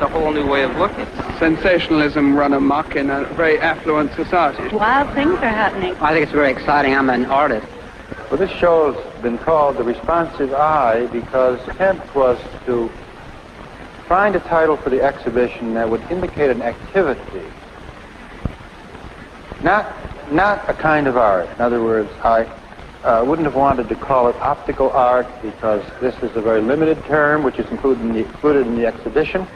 a whole new way of looking. Sensationalism run amok in a very affluent society. Wild things are happening. I think it's very exciting. I'm an artist. Well, this show's been called The Responsive Eye because the attempt was to find a title for the exhibition that would indicate an activity, not a kind of art. In other words, I wouldn't have wanted to call it optical art because this is a very limited term which is included in the exhibition.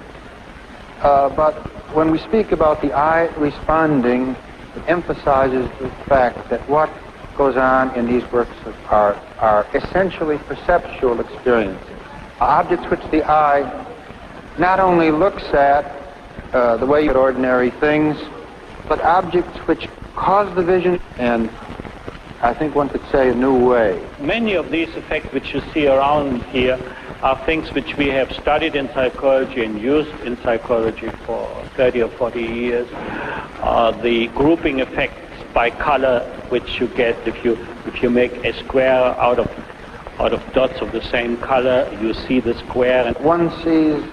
But when we speak about the eye responding, it emphasizes the fact that what goes on in these works of art are essentially perceptual experiences. Objects which the eye not only looks at the way you look at ordinary things, but objects which cause the vision, and I think one could say a new way. Many of these effects which you see around here are things which we have studied in psychology and used in psychology for 30 or 40 years. The grouping effects by color which you get if you make a square out of dots of the same color, you see the square. And one sees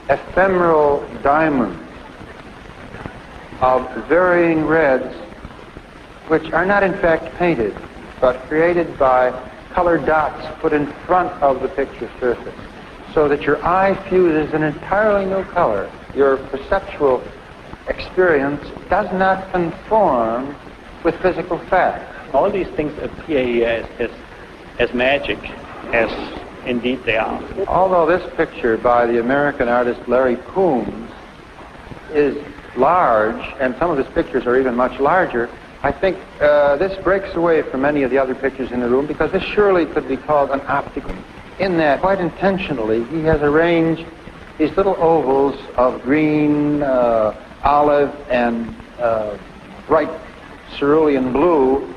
ephemeral diamonds of varying reds which are not in fact painted but created by colored dots put in front of the picture surface so that your eye fuses an entirely new color. Your perceptual experience does not conform with physical fact. All these things appear here as magic, as indeed they are. Although this picture by the American artist Larry Poons is large, and some of his pictures are even much larger, I think this breaks away from many of the other pictures in the room because this surely could be called an optical. In that, quite intentionally, he has arranged these little ovals of green, olive, and bright cerulean blue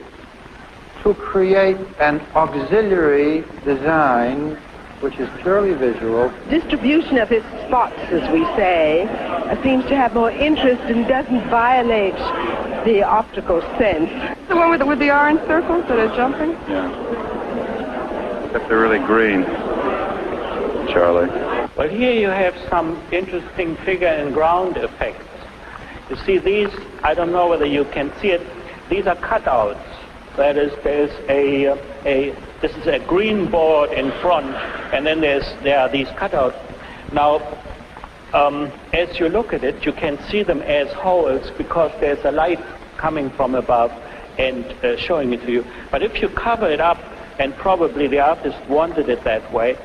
to create an auxiliary design which is purely visual. Distribution of his spots, as we say, seems to have more interest and doesn't violate the optical sense. The one with the orange circles that are jumping? Yeah. Except they're really green, Charlie. But here you have some interesting figure and ground effects. You see these, I don't know whether you can see it, these are cutouts. That is, this is a green board in front, and then there are these cutouts. Now, as you look at it, you can see them as holes because there's a light coming from above and showing it to you. But if you cover it up, and probably the artist wanted it that way,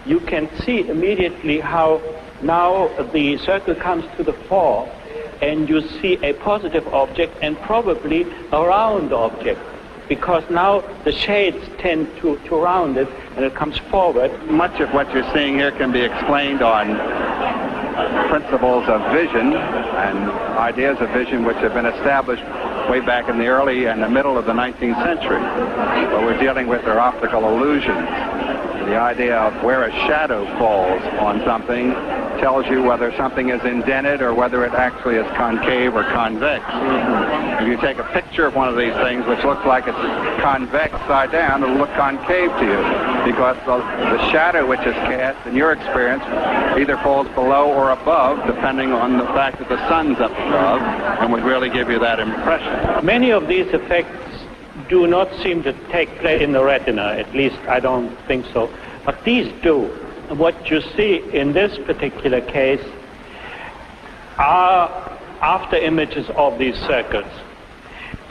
you can see immediately how now the circle comes to the fore, and you see a positive object and probably a round object, because now the shades tend to round it and it comes forward. Much of what you're seeing here can be explained on principles of vision and ideas of vision which have been established way back in the early and the middle of the 19th century. What we're dealing with are optical illusions. The idea of where a shadow falls on something tells you whether something is indented or whether it actually is concave or convex. If you take a picture of one of these things which looks like it's convex side down, it'll look concave to you because the shadow which is cast, in your experience, either falls below or above, depending on the fact that the sun's up above, and would really give you that impression. Many of these effects do not seem to take place in the retina, at least I don't think so. But these do. What you see in this particular case are after images of these circles.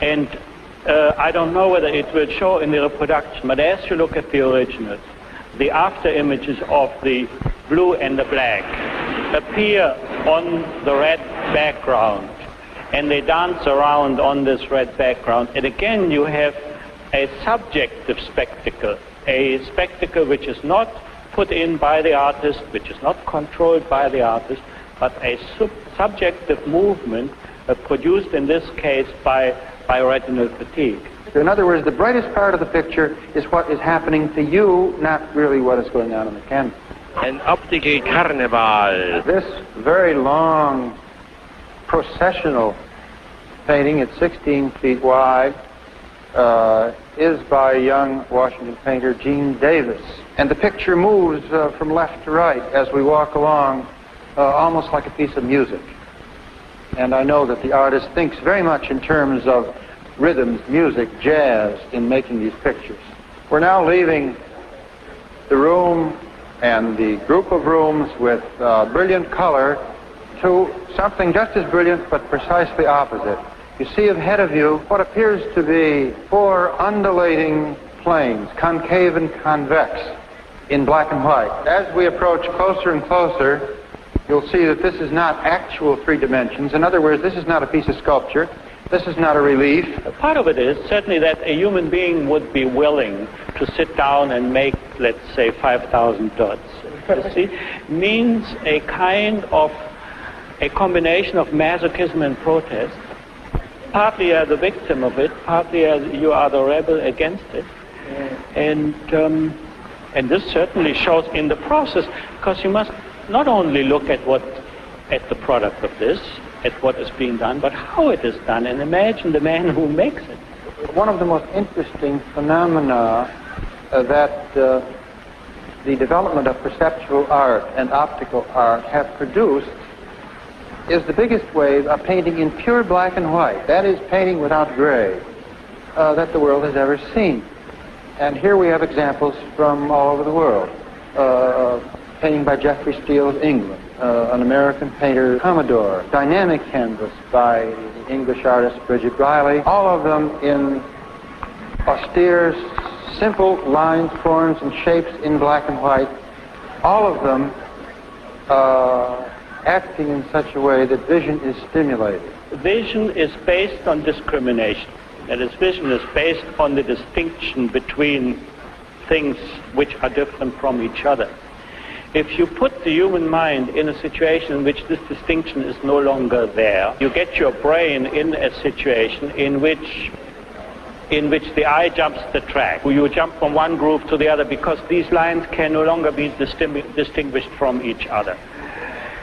And I don't know whether it will show in the reproduction, but as you look at the originals, the after images of the blue and the black appear on the red background, and they dance around on this red background. And again, you have a subjective spectacle, a spectacle which is not put in by the artist, which is not controlled by the artist, but a subjective movement produced in this case by retinal fatigue. In other words, the brightest part of the picture is what is happening to you, not really what is going on in the canvas. An optical carnival. This very long processional painting, it's 16 feet wide, is by young Washington painter Gene Davis. And the picture moves from left to right as we walk along almost like a piece of music. And I know that the artist thinks very much in terms of rhythms, music, jazz in making these pictures. We're now leaving the room and the group of rooms with brilliant color to something just as brilliant but precisely opposite. You see ahead of you what appears to be 4 undulating planes, concave and convex, in black and white. As we approach closer and closer, you'll see that this is not actual 3 dimensions. In other words, this is not a piece of sculpture. This is not a relief. Part of it is certainly that a human being would be willing to sit down and make, let's say, 5,000 dots. You see, means a kind of a combination of masochism and protest. Partly you are the victim of it, partly you are the rebel against it. And this certainly shows in the process, because you must not only look at the product of this, at what is being done, but how it is done, and imagine the man who makes it. One of the most interesting phenomena that the development of perceptual art and optical art have produced is the biggest wave of painting in pure black and white. That is, painting without gray, that the world has ever seen. And here we have examples from all over the world. Painting by Geoffrey Steele of England, an American painter, Commodore, dynamic canvas by the English artist Bridget Riley, all of them in austere, simple lines, forms, and shapes in black and white, all of them acting in such a way that vision is stimulated. Vision is based on discrimination. That is, vision is based on the distinction between things which are different from each other. If you put the human mind in a situation in which this distinction is no longer there, you get your brain in a situation in which the eye jumps the track. You jump from one groove to the other because these lines can no longer be distinguished from each other.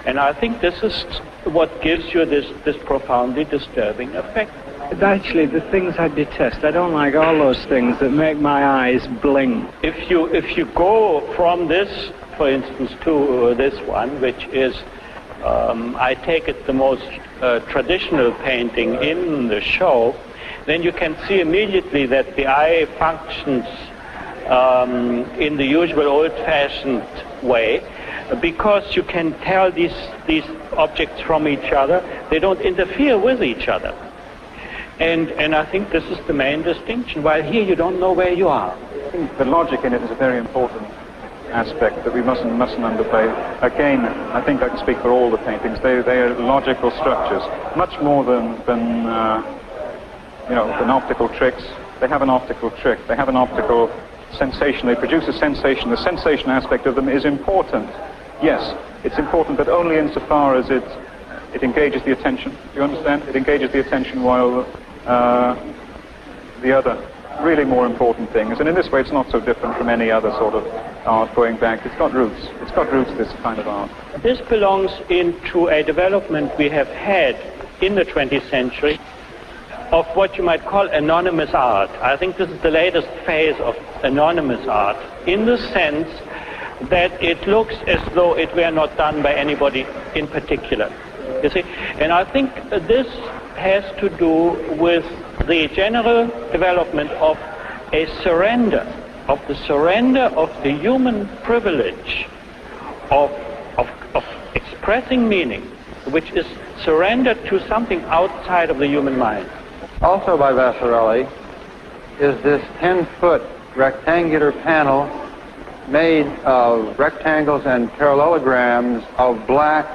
And I think this is what gives you this profoundly disturbing effect. Actually, the things I detest, I don't like all those things that make my eyes bling. If you go from this, for instance, to this one, which is, I take it, the most traditional painting in the show, then you can see immediately that the eye functions in the usual old-fashioned way, because you can tell these objects from each other. They don't interfere with each other. And I think this is the main distinction, while here you don't know where you are. I think the logic in it is a very important aspect that we mustn't underplay. Again, I think I can speak for all the paintings. They are logical structures, much more than optical tricks. They have an optical trick. They have an optical sensation. They produce a sensation. The sensation aspect of them is important. Yes, it's important, but only insofar as it engages the attention. Do you understand? It engages the attention while the other really more important things. And in this way, it's not so different from any other sort of art going back. It's got roots. It's got roots, this kind of art. This belongs into a development we have had in the 20th century of what you might call anonymous art. I think this is the latest phase of anonymous art, in the sense that it looks as though it were not done by anybody in particular. You see? And I think this has to do with the general development of a surrender, of the human privilege of expressing meaning, which is surrendered to something outside of the human mind. Also by Vasarely is this 10-foot rectangular panel made of rectangles and parallelograms of black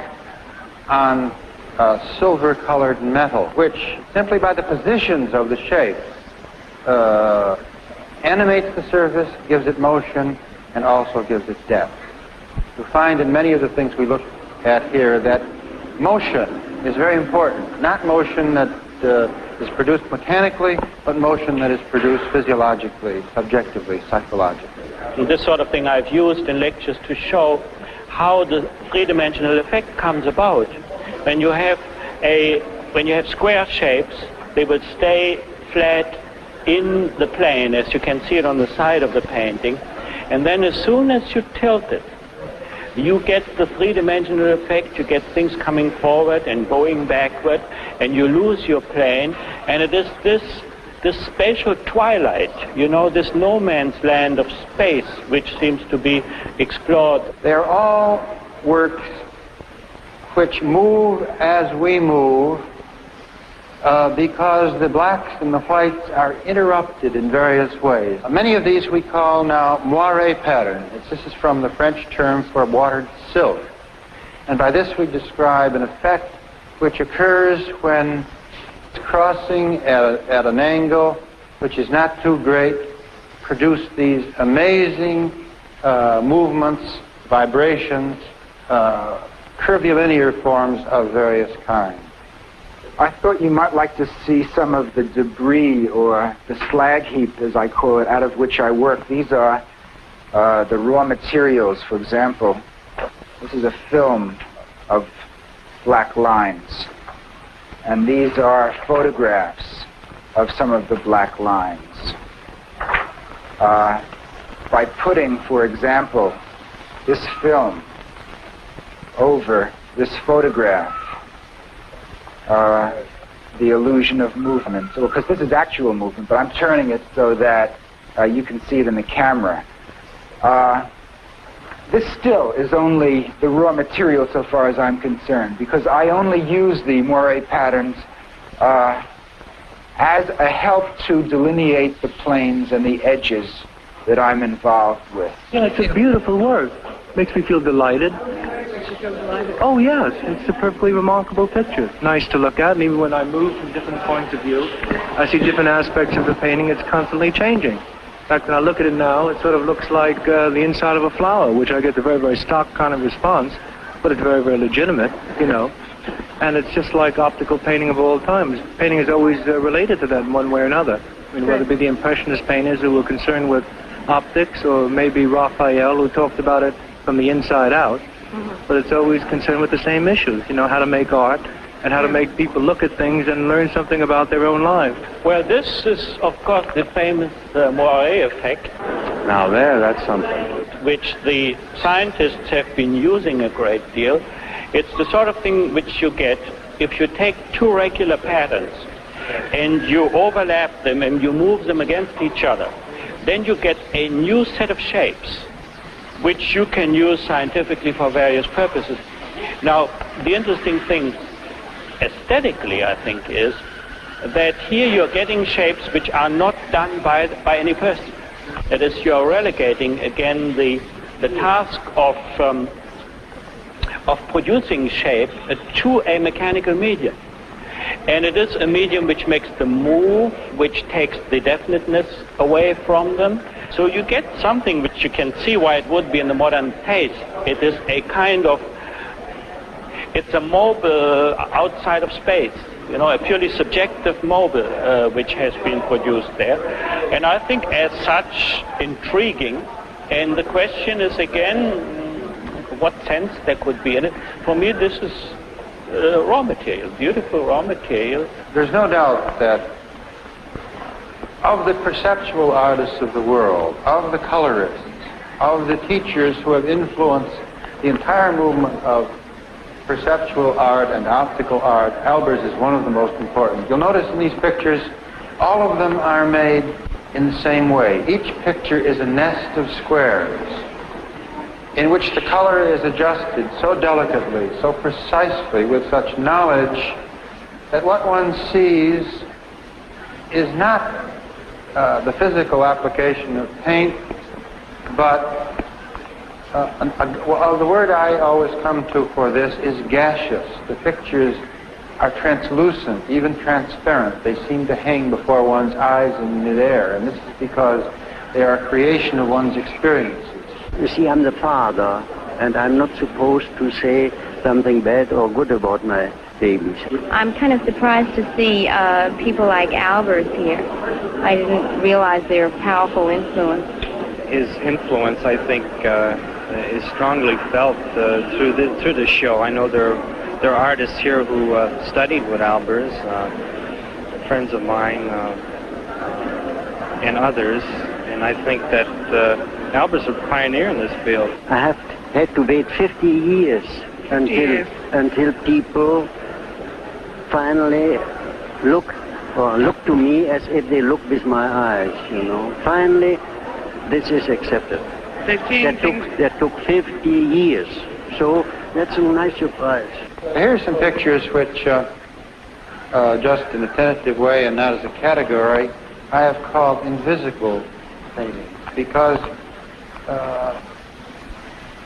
on silver-colored metal, which simply by the positions of the shape animates the surface, gives it motion, and also gives it depth. You find in many of the things we look at here that motion is very important. Not motion that is produced mechanically, but motion that is produced physiologically, subjectively, psychologically. And this sort of thing I've used in lectures to show how the three-dimensional effect comes about. When you have square shapes, they will stay flat in the plane, as you can see it on the side of the painting, and then as soon as you tilt it, you get the three-dimensional effect, you get things coming forward and going backward, and you lose your plane, and it is this spatial twilight, you know, this no man's land of space, which seems to be explored. They're all works which move as we move, because the blacks and the whites are interrupted in various ways. Many of these we call now Moire patterns. This is from the French term for watered silk. And by this we describe an effect which occurs when crossing at an angle which is not too great, produce these amazing movements, vibrations, curvilinear forms of various kinds. I thought you might like to see some of the debris, or the slag heap, as I call it, out of which I work. These are the raw materials, for example. This is a film of black lines. And these are photographs of some of the black lines. By putting, for example, this film over this photograph, the illusion of movement. So, because this is actual movement, but I'm turning it so that you can see it in the camera. This still is only the raw material so far as I'm concerned, because I only use the Moire patterns as a help to delineate the planes and the edges that I'm involved with. Yeah, it's a beautiful work. Makes me feel delighted. Oh, yes, it's a perfectly remarkable picture. Nice to look at, and even when I move from different points of view, I see different aspects of the painting. It's constantly changing. In fact, when I look at it now, it sort of looks like the inside of a flower, which I get a very, very stock kind of response, but it's very, very legitimate, you know. And it's just like optical painting of all times. Painting is always related to that in one way or another. I mean, whether it be the Impressionist painters who were concerned with optics, or maybe Raphael, who talked about it from the inside out, but it's always concerned with the same issues, you know, how to make art and how to make people look at things and learn something about their own lives. Well, this is, of course, the famous Moire effect. Now that's something. Which the scientists have been using a great deal. It's the sort of thing which you get if you take two regular patterns and you overlap them and you move them against each other. Then you get a new set of shapes which you can use scientifically for various purposes. Now, the interesting thing aesthetically, I think, is that here you're getting shapes which are not done by any person. That is, you're relegating again the task of producing shape to a mechanical medium. And it is a medium which makes them move, which takes the definiteness away from them. So you get something which you can see why it would be in the modern taste. It is a kind of, it's a mobile outside of space, you know, a purely subjective mobile which has been produced there. And I think as such intriguing. And the question is again, what sense there could be in it. For me, this is raw material, beautiful raw material. There's no doubt that of the perceptual artists of the world, of the colorists, of the teachers who have influenced the entire movement of perceptual art and optical art, Albers is one of the most important. You'll notice in these pictures, all of them are made in the same way. Each picture is a nest of squares in which the color is adjusted so delicately, so precisely, with such knowledge, that what one sees is not the physical application of paint, but the word I always come to for this is gaseous. The pictures are translucent, even transparent. They seem to hang before one's eyes in midair, and this is because they are a creation of one's experiences. You see, I'm the father, and I'm not supposed to say something bad or good about my babies. I'm kind of surprised to see people like Albers here. I didn't realize their powerful influence. His influence, I think, is strongly felt through the show. I know there are artists here who studied with Albers, friends of mine and others, and I think that Albers is a pioneer in this field. I have had to wait 50 years until people finally look to me as if they look with my eyes, you know. Finally, this is accepted. That took 50 years. So that's a nice surprise. Here are some pictures which, just in a tentative way and not as a category, I have called invisible paintings, because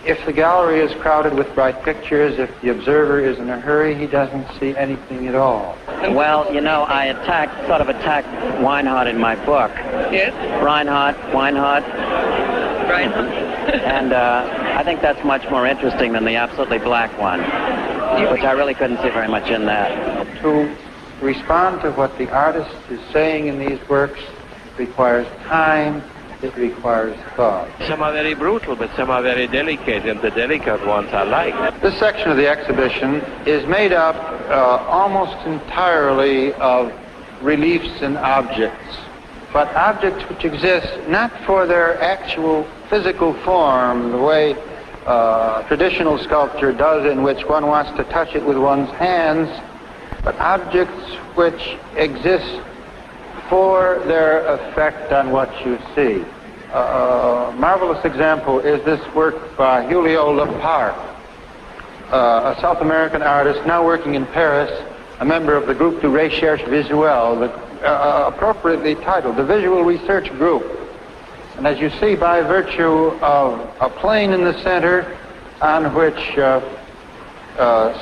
if the gallery is crowded with bright pictures, if the observer is in a hurry, he doesn't see anything at all. Well, you know, I sort of attacked Weinhardt in my book. Yes? Reinhardt. Right. And I think that's much more interesting than the absolutely black one, which I really couldn't see very much in that. To respond to what the artist is saying in these works requires time, it requires thought. Some are very brutal, but some are very delicate, and the delicate ones I like. This section of the exhibition is made up almost entirely of reliefs and objects, but objects which exist not for their actual physical form, the way traditional sculpture does, in which one wants to touch it with one's hands, but objects which exist for their effect on what you see. A marvelous example is this work by Julio Lepar, a South American artist now working in Paris, a member of the Groupe de Recherche Visuelle, appropriately titled the Visual Research Group. And as you see, by virtue of a plane in the center on which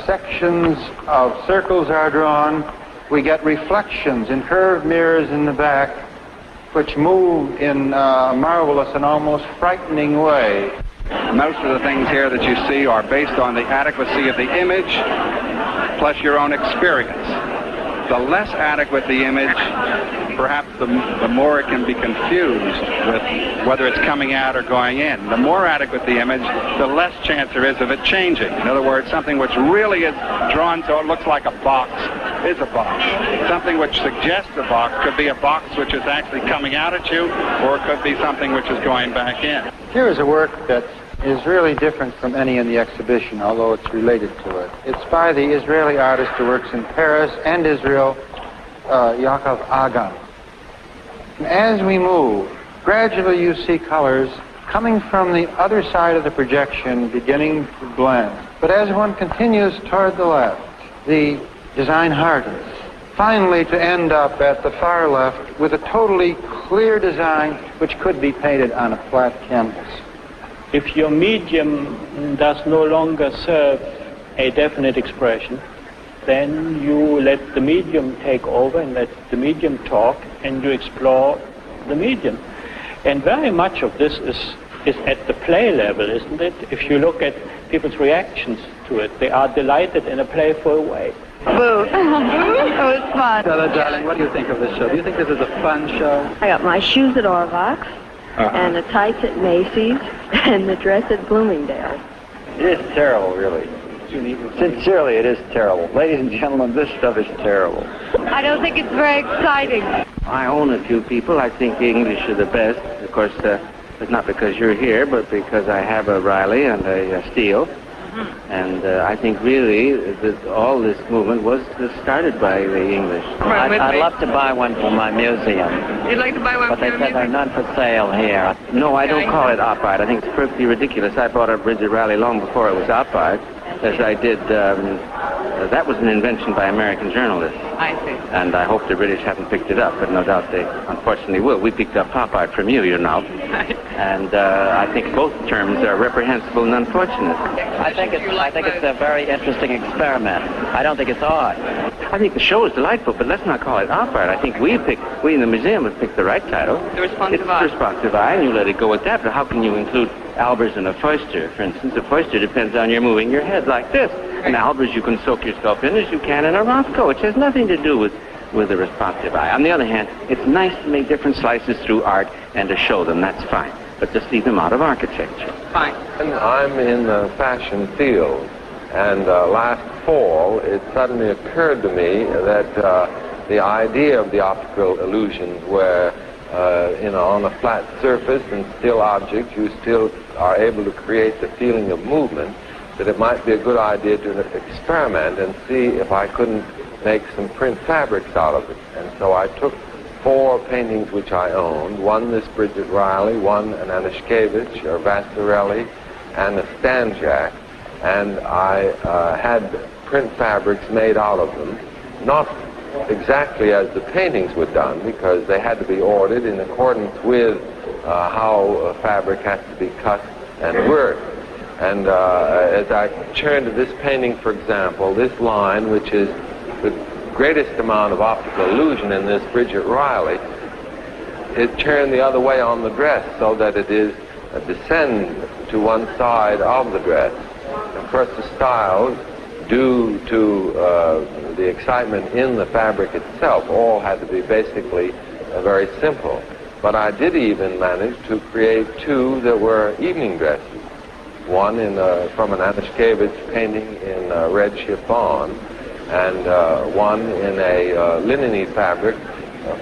sections of circles are drawn, we get reflections in curved mirrors in the back, which move in a marvelous and almost frightening way. Most of the things here that you see are based on the adequacy of the image plus your own experience. The less adequate the image, perhaps the more it can be confused with whether it's coming out or going in. The more adequate the image, the less chance there is of it changing. In other words, something which really is drawn so it looks like a box is a box. Something which suggests a box could be a box which is actually coming out at you, or it could be something which is going back in. Here is a work that is really different from any in the exhibition, although it's related to it. It's by the Israeli artist who works in Paris and Israel, Yaakov Agan. And as we move, gradually you see colors coming from the other side of the projection beginning to blend. But as one continues toward the left, the design hardens, finally to end up at the far left with a totally clear design which could be painted on a flat canvas. If your medium does no longer serve a definite expression, then you let the medium take over and let the medium talk, and you explore the medium. And very much of this is at the play level, isn't it? If you look at people's reactions to it, they are delighted in a playful way. Boo. It was fun. Stella, darling, what do you think of this show? Do you think this is a fun show? I got my shoes at Orvox, and the tights at Macy's, and the dress at Bloomingdale's. It is terrible, really. Sincerely, it is terrible. Ladies and gentlemen, this stuff is terrible. I don't think it's very exciting. I own a few people. I think the English are the best. Of course, it's not because you're here, but because I have a Riley and a Steele. And I think really that all this movement was started by the English. I'd love to buy one for my museum. You'd like to buy one but for your they said there are none for sale here. No, I don't call it op art. I think it's perfectly ridiculous. I bought a Bridget Riley long before it was op art, as I did. That was an invention by American journalists. I see. And I hope the British haven't picked it up, but no doubt they unfortunately will. We picked up pop art from you, you know. And I think both terms are reprehensible and unfortunate. I think it's a very interesting experiment. I don't think it's art. I think the show is delightful, but let's not call it op art. I think we in the museum have picked the right title. The responsive eye. It's the responsive eye, and you let it go with that. But how can you include Albers and a Foister? For instance, a Foister depends on your moving your head like this. And Albers you can soak yourself in as you can in a Rothko, which has nothing to do with the responsive eye. On the other hand, it's nice to make different slices through art and to show them. That's fine. But just leave them out of architecture. Fine. I'm in the fashion field, and last fall it suddenly occurred to me that the idea of the optical illusions where on a flat surface and still objects you still are able to create the feeling of movement, that it might be a good idea to experiment and see if I couldn't make some print fabrics out of it. And so I took 4 paintings which I owned, one this Bridget Riley, one an Anishkevich, or Vassarelli, and a Stanjak, and I had print fabrics made out of them, not exactly as the paintings were done, because they had to be ordered in accordance with how fabric has to be cut and worked. And as I turn to this painting, for example, this line, which is the greatest amount of optical illusion in this Bridget Riley, it turned the other way on the dress so that it is a descend to one side of the dress. Of course, the styles, due to the excitement in the fabric itself, all had to be basically very simple. But I did even manage to create 2 that were evening dresses. One from an Anishkevich painting in red chiffon, and one in a linen-y fabric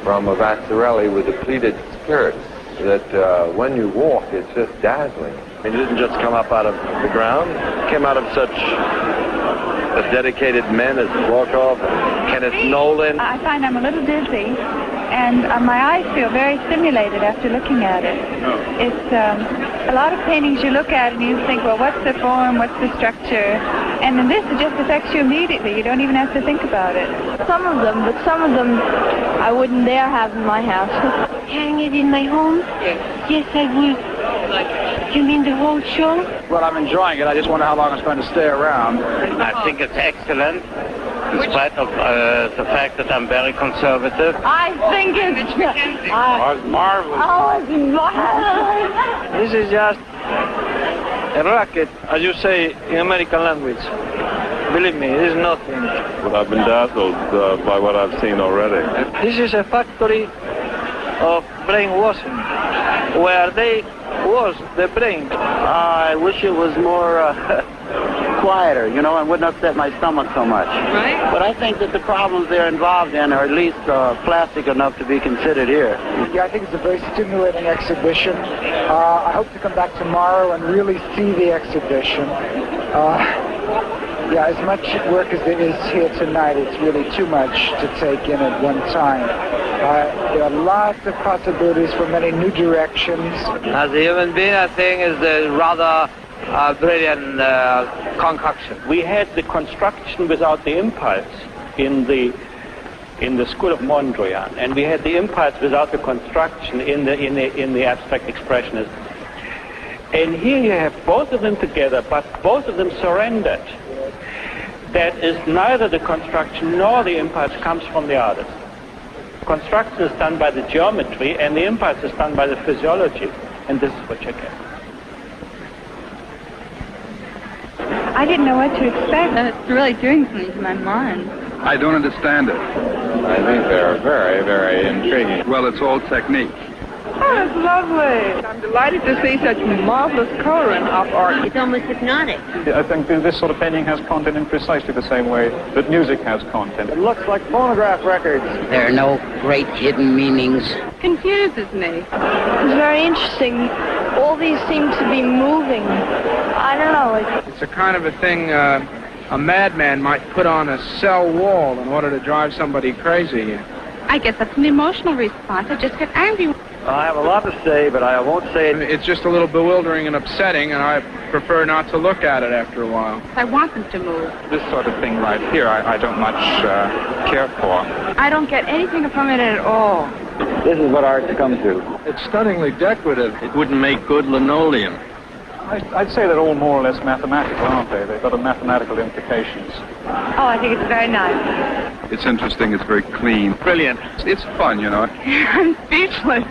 from a Vassarelli with a pleated skirt that when you walk, it's just dazzling. It didn't just come up out of the ground. It came out of such dedicated men as Dvorkov and Kenneth Nolan. I find I'm a little dizzy, and my eyes feel very stimulated after looking at it. It's a lot of paintings you look at and you think, well, what's the form, what's the structure? And in this, it just affects you immediately. You don't even have to think about it. Some of them, but some of them I wouldn't dare have in my house. Hang it in my home? Yes, I would. You mean the whole show? Well, I'm enjoying it. I just wonder how long it's going to stay around. I think it's excellent, in spite of the fact that I'm very conservative. I think it's marvelous. Oh, it's marvelous. This is just a racket, as you say in American language. Believe me, it is nothing. But I've been dazzled by what I've seen already. This is a factory of brainwashing, where they wash the brain. I wish it was more quieter, you know, and wouldn't upset my stomach so much. Right. But I think that the problems they're involved in are at least plastic enough to be considered here. Yeah, I think it's a very stimulating exhibition. I hope to come back tomorrow and really see the exhibition. Yeah, as much work as there is here tonight, it's really too much to take in at one time. There are lots of possibilities for many new directions. As a human being, I think is a rather brilliant concoction. We had the construction without the impulse in the school of Mondrian, and we had the impulse without the construction in the abstract expressionism. And here you have both of them together, but both of them surrendered. That is, neither the construction nor the impulse comes from the artist. Construction is done by the geometry, and the impulse is done by the physiology, and this is what you get. I didn't know what to expect. It's really doing something to my mind. I don't understand it. I think they're very, very intriguing. Well, it's all technique. Oh, it's lovely. I'm delighted to see such marvelous coloring of art. It's almost hypnotic. I think this sort of painting has content in precisely the same way that music has content. It looks like phonograph records. There are no great hidden meanings. Confuses me. It's very interesting. All these seem to be moving. I don't know. It's a kind of a thing a madman might put on a cell wall in order to drive somebody crazy. I guess that's an emotional response. I just get angry. I have a lot to say, but I won't say it. It's just a little bewildering and upsetting, and I prefer not to look at it after a while. I want them to move. This sort of thing right here, I don't much care for. I don't get anything from it at all. This is what art's come to. It's stunningly decorative. It wouldn't make good linoleum. I'd say they're all more or less mathematical, aren't they? They've got mathematical implications. Oh, I think it's very nice. It's interesting. It's very clean. Brilliant. It's fun, you know. I'm speechless.